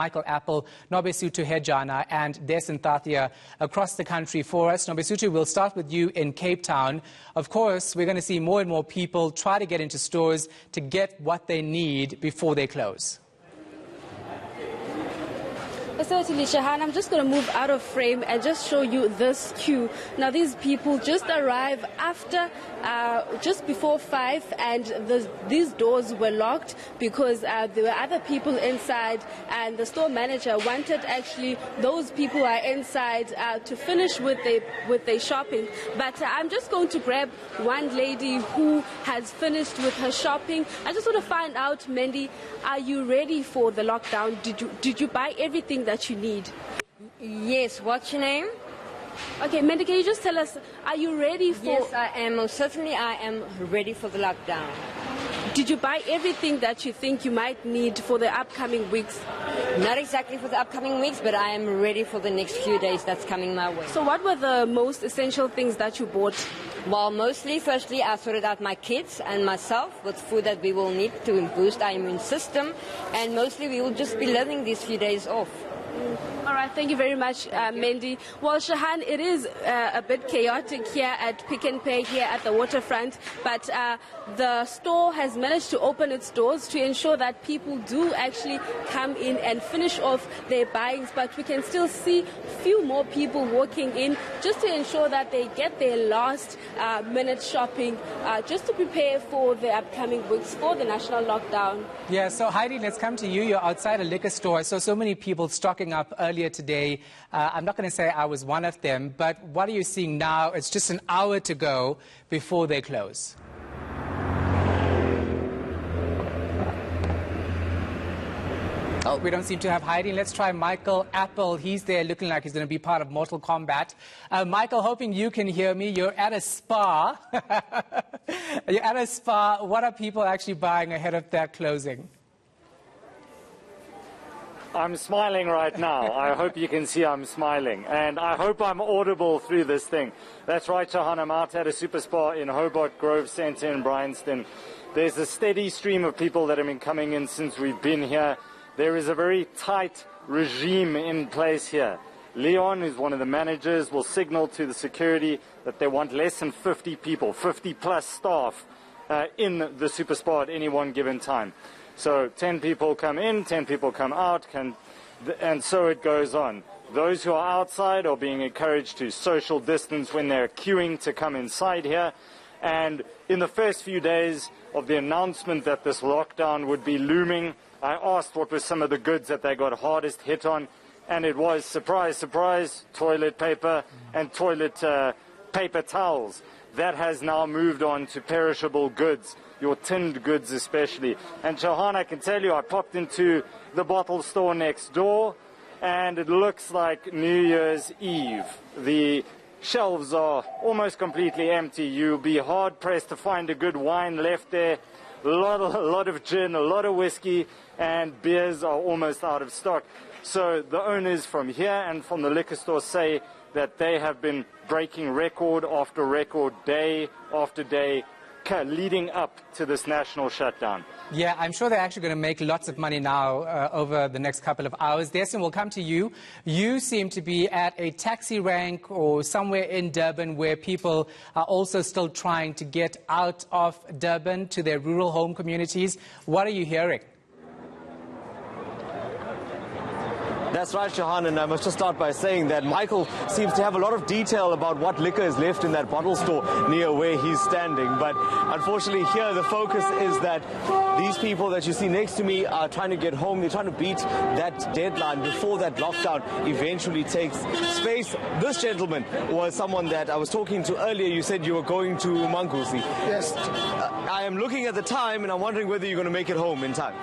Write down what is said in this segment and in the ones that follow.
Michael Apple, Nobesuthu Hejana and Desin Thathia across the country for us. Nobesuthu, we'll start with you in Cape Town. Of course, we're going to see more and more people try to get into stores to get what they need before they close. Certainly, Shahan, I'm just going to move out of frame and just show you this queue. Now, these people just arrive after, just before 5, and these doors were locked because there were other people inside, and the store manager wanted actually those people who are inside to finish with their shopping. But I'm just going to grab one lady who has finished with her shopping. I just want to find out, Mandy, are you ready for the lockdown? Did you buy everything that you need? Yes. What's your name? Okay, Mandy, can you just tell us, are you ready for... Yes, I am. Most certainly I am ready for the lockdown. Did you buy everything that you think you might need for the upcoming weeks? Not exactly for the upcoming weeks, but I am ready for the next few days that's coming my way. So what were the most essential things that you bought? Well, firstly, I sorted out my kids and myself with food that we will need to boost our immune system. And mostly we will just be living these few days off. All right, thank you very much, Mandy. Well, Shahan, it is a bit chaotic here at Pick n Pay here at the waterfront, but the store has managed to open its doors to ensure that people do actually come in and finish off their buyings, but we can still see few more people walking in just to ensure that they get their last minute shopping just to prepare for the upcoming weeks for the national lockdown. Yeah, so Heidi, let's come to you. You're outside a liquor store. So many people stocking up earlier today. I'm not going to say I was one of them, but what are you seeing now? It's just an hour to go before they close. Oh, we don't seem to have Heidi. Let's try Michael Apple. He's there looking like he's going to be part of Mortal Kombat. Michael, hoping you can hear me. You're at a spa. You're at a spa. What are people actually buying ahead of that closing? I'm smiling right now. I hope you can see I'm smiling. And I hope I'm audible through this thing. That's right, Shahan. I'm out at a super spa in Hobart Grove Centre in Bryanston. There's a steady stream of people that have been coming in since we've been here. There is a very tight regime in place here. Leon, who's one of the managers, will signal to the security that they want less than 50 people, 50 plus staff in the super spa at any one given time. So 10 people come in, 10 people come out, and so it goes on. Those who are outside are being encouraged to social distance when they're queuing to come inside here. And in the first few days of the announcement that this lockdown would be looming, I asked what were some of the goods that they got hardest hit on, and it was, surprise, surprise, toilet paper and toilet paper towels. That has now moved on to perishable goods, your tinned goods especially. And Shahan, I can tell you, I popped into the bottle store next door, and it looks like New Year's Eve. The shelves are almost completely empty. You'll be hard-pressed to find a good wine left there. A lot of gin, a lot of whiskey, and beers are almost out of stock. So the owners from here and from the liquor store say that they have been breaking record after record, day after day, leading up to this national shutdown. Yeah, I'm sure they're actually going to make lots of money now over the next couple of hours. Desin, we'll come to you. You seem to be at a taxi rank or somewhere in Durban where people are also still trying to get out of Durban to their rural home communities. What are you hearing? That's right, Shahan, and I must just start by saying that Michael seems to have a lot of detail about what liquor is left in that bottle store near where he's standing. But unfortunately here the focus is that these people that you see next to me are trying to get home. They're trying to beat that deadline before that lockdown eventually takes space. This gentleman was someone that I was talking to earlier. You said you were going to Mangusi. Yes. I am looking at the time and I'm wondering whether you're going to make it home in time.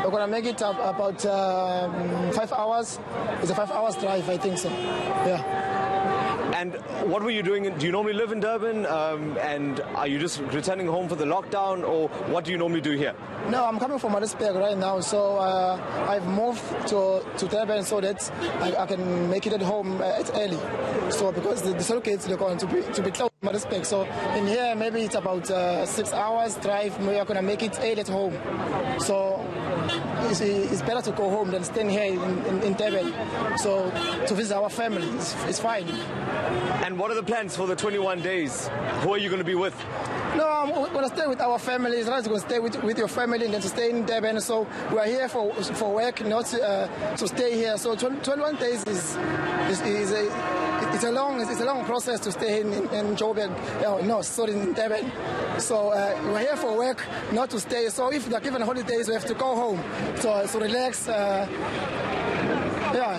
We're going to make it about 5 hours. It's a 5 hours drive, I think so. Yeah. And what were you doing? Do you normally live in Durban? And are you just returning home for the lockdown, or what do you normally do here? No, I'm coming from Maritzburg right now, so I've moved to Durban so that I can make it at home early. So because the circuits are going to be closed in Maritzburg, so in here maybe it's about 6 hours drive. Maybe I'm going to make it early at home. So it's better to go home than staying here in Durban. So to visit our family, it's fine. And what are the plans for the 21 days? Who are you going to be with? No, I'm going to stay with our family. It's nice to stay with your family and then to stay in Durban. So we are here for work, not to stay here. So 21 days is a long process to stay in Joburg. No, sorry, in Durban. So we're here for work, not to stay. So if they're given holidays, we have to go home. So relax. Yeah.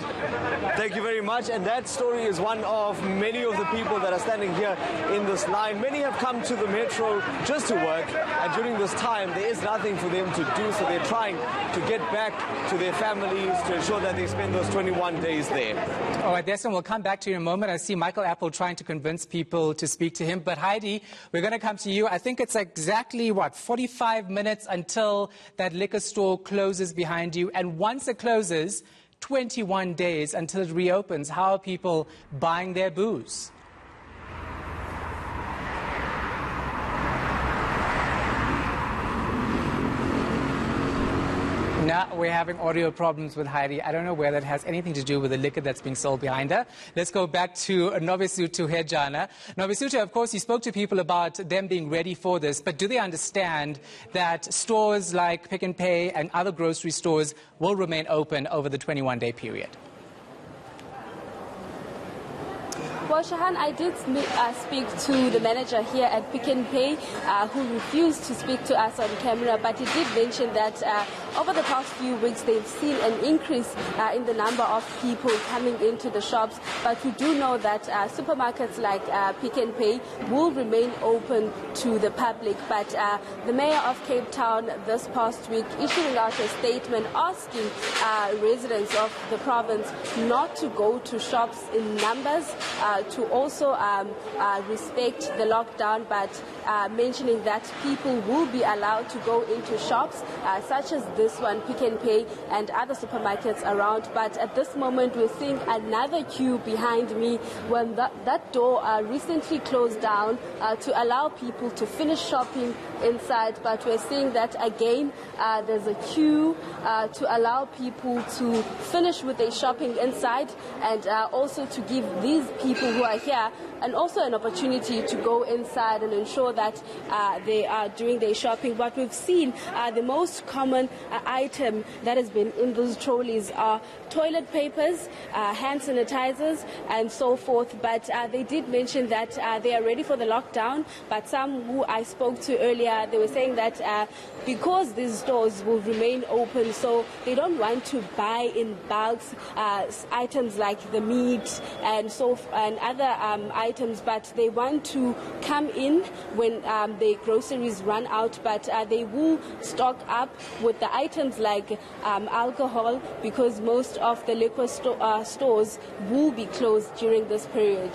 Thank you very much. And that story is one of many of the people that are standing here in this line. Many have come to the metro just to work, and during this time there is nothing for them to do, so they're trying to get back to their families to ensure that they spend those 21 days there. All right, Desmond, we'll come back to you in a moment. I see Michael Apple trying to convince people to speak to him. But Heidi, we're going to come to you. I think it's exactly, 45 minutes until that liquor store closes behind you. And once it closes, 21 days until it reopens. How are people buying their booze? Now we're having audio problems with Heidi. I don't know whether it has anything to do with the liquor that's being sold behind her. Let's go back to Novisutu Hejana. Novisutu, of course, you spoke to people about them being ready for this, but do they understand that stores like Pick n Pay and other grocery stores will remain open over the 21-day period? Well, Shahan, I did speak to the manager here at Pick n Pay, who refused to speak to us on camera, but he did mention that over the past few weeks they've seen an increase in the number of people coming into the shops. But we do know that supermarkets like Pick n Pay will remain open to the public. But the mayor of Cape Town this past week issuing out a statement asking residents of the province not to go to shops in numbers, to also respect the lockdown, but mentioning that people will be allowed to go into shops such as this one, Pick n Pay, and other supermarkets around. But at this moment, we're seeing another queue behind me when that door recently closed down to allow people to finish shopping inside. But we're seeing that again, there's a queue to allow people to finish with their shopping inside, and also to give these people who are here and also an opportunity to go inside and ensure that they are doing their shopping. What we've seen, the most common item that has been in those trolleys are toilet papers, hand sanitizers, and so forth. But they did mention that they are ready for the lockdown. But some who I spoke to earlier, they were saying that because these stores will remain open, so they don't want to buy in bulks items like the meat and other items, but they want to come in when the groceries run out. But they will stock up with the items like alcohol, because most of the liquor stores will be closed during this period.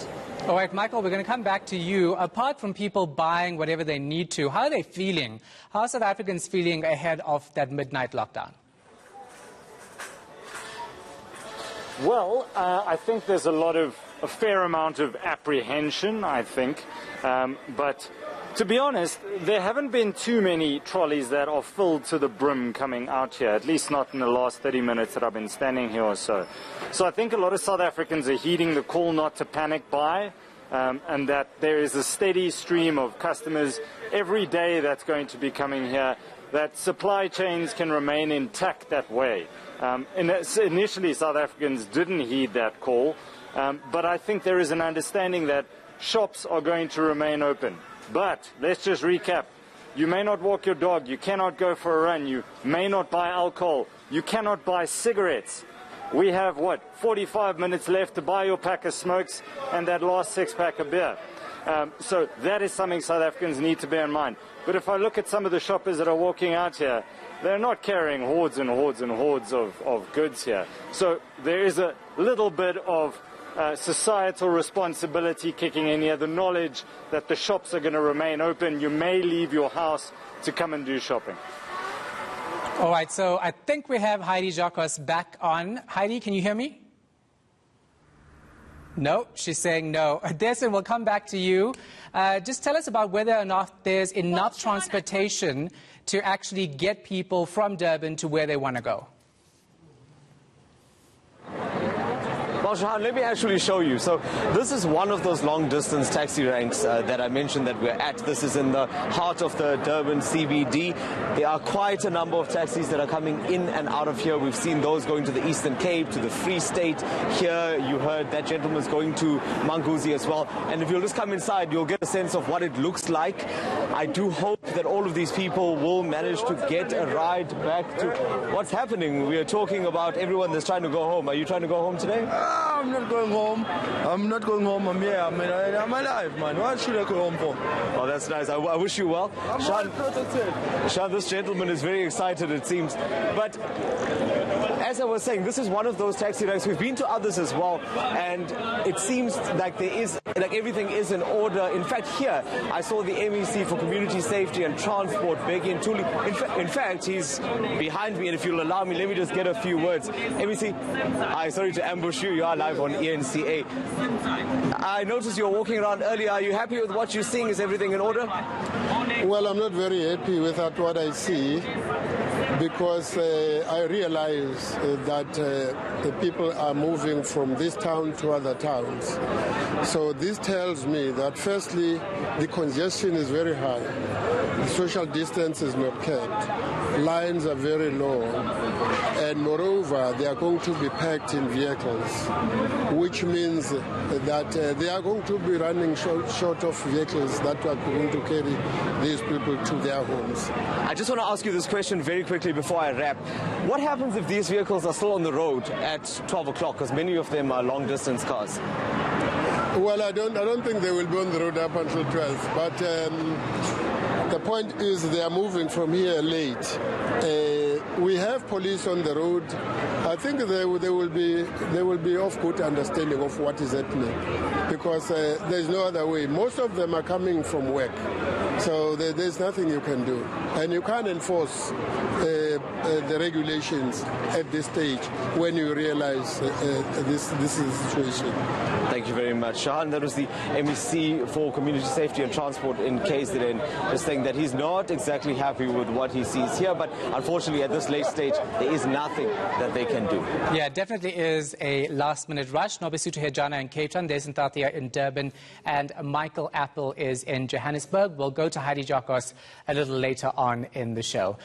All right, Michael, we're going to come back to you. Apart from people buying whatever they need to, how are they feeling? How are South Africans feeling ahead of that midnight lockdown? Well, I think there's a fair amount of apprehension, I think. But to be honest, there haven't been too many trolleys that are filled to the brim coming out here, at least not in the last 30 minutes that I've been standing here or so. So I think a lot of South Africans are heeding the call not to panic buy, and that there is a steady stream of customers every day that's going to be coming here, that supply chains can remain intact that way. Initially, South Africans didn't heed that call, but I think there is an understanding that shops are going to remain open. But let's just recap. You may not walk your dog, you cannot go for a run, you may not buy alcohol, you cannot buy cigarettes. We have, 45 minutes left to buy your pack of smokes and that last 6-pack of beer. So that is something South Africans need to bear in mind. But if I look at some of the shoppers that are walking out here, they're not carrying hordes and hordes and hordes of goods here. So there is a little bit of societal responsibility kicking in here, the knowledge that the shops are going to remain open. You may leave your house to come and do shopping. All right, so I think we have Heidi Jacques back on. Heidi, can you hear me? No, she's saying no. Desmond, we'll come back to you. Just tell us about whether or not there's enough transportation to actually get people from Durban to where they want to go. Well, Shahan, let me actually show you. So this is one of those long-distance taxi ranks that I mentioned that we're at. This is in the heart of the Durban CBD. There are quite a number of taxis that are coming in and out of here. We've seen those going to the Eastern Cape, to the Free State. Here, you heard that gentleman's going to Manguzi as well. And if you'll just come inside, you'll get a sense of what it looks like. I do hope that all of these people will manage to get a ride back to what's happening. We are talking about everyone that's trying to go home. Are you trying to go home today? I'm not going home. I'm not going home. I'm here. I'm alive, man. What should I go home for? Oh, that's nice. I wish you well. Shahan, this gentleman is very excited, it seems. But as I was saying, this is one of those taxi ranks. We've been to others as well, and it seems like everything is in order. In fact, here I saw the MEC for Community Safety and Transport, Bheki Ntuli. In fact, he's behind me, and if you'll allow me, let me just get a few words. MEC, sorry to ambush you. You are live on ENCA. I noticed you were walking around earlier. Are you happy with what you're seeing? Is everything in order? Well, I'm not very happy with what I see, because I realize that the people are moving from this town to other towns. So this tells me that firstly, the congestion is very high. The social distance is not kept. Lines are very long. And moreover, they are going to be packed in vehicles, which means that they are going to be running short of vehicles that are going to carry these people to their homes. I just want to ask you this question very quickly before I wrap. What happens if these vehicles are still on the road at 12 o'clock? Because many of them are long-distance cars. Well, I don't think they will be on the road up until 12. But the point is they are moving from here late. We have police on the road. I think they will be of good understanding of what is happening, because there's no other way. Most of them are coming from work, so there's nothing you can do, and you can't enforce the regulations at this stage when you realize this is the situation. Thank you very much, Shahan. That was the MEC for Community Safety and Transport in KZN, just saying that he's not exactly happy with what he sees here, but unfortunately at this late stage there is nothing that they can do. Yeah, it definitely is a last-minute rush. Nobesuthu Hejana in Cape Town, Des Ntathia in Durban, and Michael Apple is in Johannesburg. We'll go to Heidi Jokos a little later on in the show.